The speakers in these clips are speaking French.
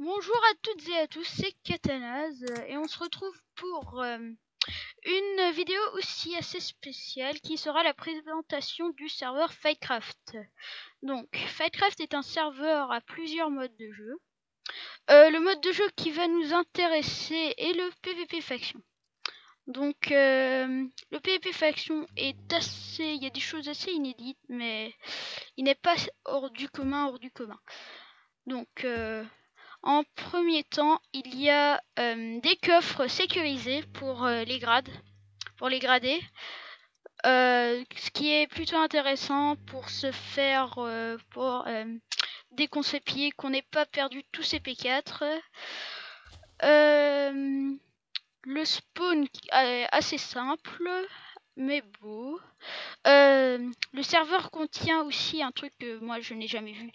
Bonjour à toutes et à tous, c'est Katanaz et on se retrouve pour une vidéo aussi assez spéciale qui sera la présentation du serveur Fightcraft. Donc Fightcraft est un serveur à plusieurs modes de jeu. Le mode de jeu qui va nous intéresser est le PvP faction. Donc le PvP faction est assez, il y a des choses assez inédites, mais il n'est pas hors du commun. Donc en premier temps, il y a des coffres sécurisés pour les grades, pour les gradés. Ce qui est plutôt intéressant pour se faire, dès qu'on se fait piller, qu'on n'ait pas perdu tous ses P4. Le spawn est assez simple, mais beau. Le serveur contient aussi un truc que moi je n'ai jamais vu.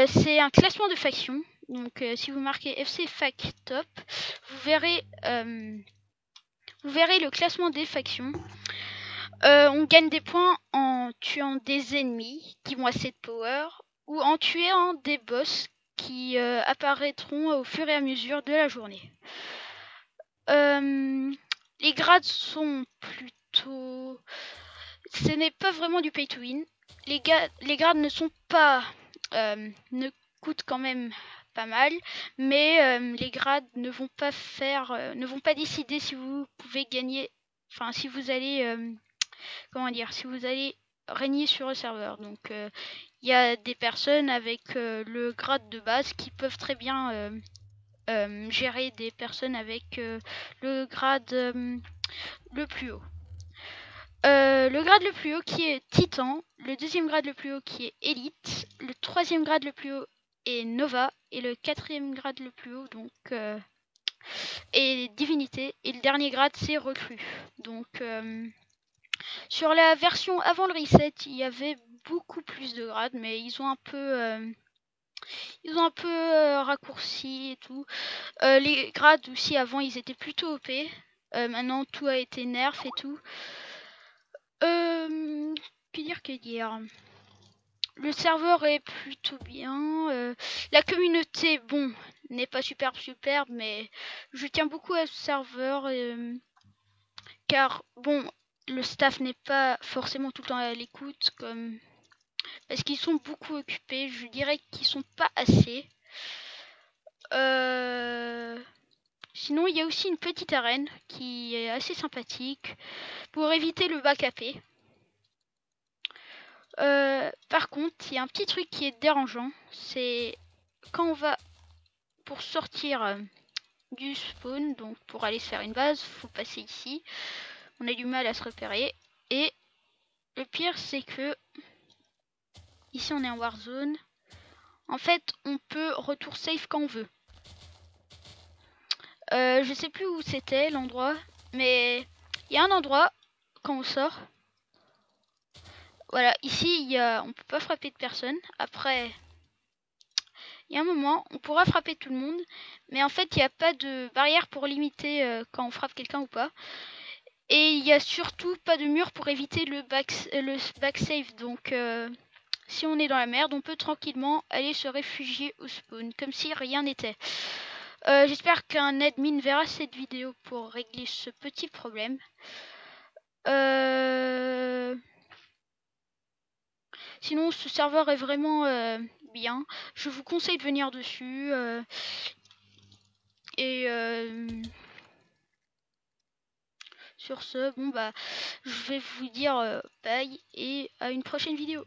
C'est un classement de factions. Donc si vous marquez FC Fac Top, vous verrez le classement des factions. On gagne des points en tuant des ennemis qui ont assez de power ou en tuant des boss qui apparaîtront au fur et à mesure de la journée. Les grades sont plutôt... Ce n'est pas vraiment du pay to win. Les grades ne sont pas... ne coûtent quand même pas mal, mais les grades ne vont pas décider si vous pouvez gagner, enfin si vous allez si vous allez régner sur le serveur. Donc il y a des personnes avec le grade de base qui peuvent très bien gérer des personnes avec le grade le plus haut. Le grade le plus haut qui est Titan, le deuxième grade le plus haut qui est Élite, le troisième grade le plus haut est Nova et le quatrième grade le plus haut donc est Divinité et le dernier grade c'est Recrue. Donc sur la version avant le reset il y avait beaucoup plus de grades mais ils ont un peu raccourci et tout. Les grades aussi avant ils étaient plutôt OP. Maintenant tout a été nerf et tout. Que dire. Le serveur est plutôt bien. La communauté, bon, n'est pas superbe, mais je tiens beaucoup à ce serveur. Car, bon, le staff n'est pas forcément tout le temps à l'écoute, parce qu'ils sont beaucoup occupés. Je dirais qu'ils sont pas assez. Sinon, il y a aussi une petite arène qui est assez sympathique pour éviter le bac AP. Par contre, il y a un petit truc qui est dérangeant, c'est quand on va pour sortir du spawn, donc pour aller se faire une base, faut passer ici. On a du mal à se repérer. Et le pire, c'est que ici on est en Warzone. En fait, on peut retour safe quand on veut. Je sais plus où c'était l'endroit, mais il y a un endroit quand on sort. Voilà, ici on peut pas frapper de personne. Après, il y a un moment, on pourra frapper tout le monde, mais en fait, il n'y a pas de barrière pour limiter quand on frappe quelqu'un ou pas. Et il n'y a surtout pas de mur pour éviter le back save. Donc, si on est dans la merde, on peut tranquillement aller se réfugier au spawn, comme si rien n'était. J'espère qu'un admin verra cette vidéo pour régler ce petit problème. Sinon, ce serveur est vraiment bien. Je vous conseille de venir dessus. Sur ce, bon bah, je vais vous dire bye et à une prochaine vidéo.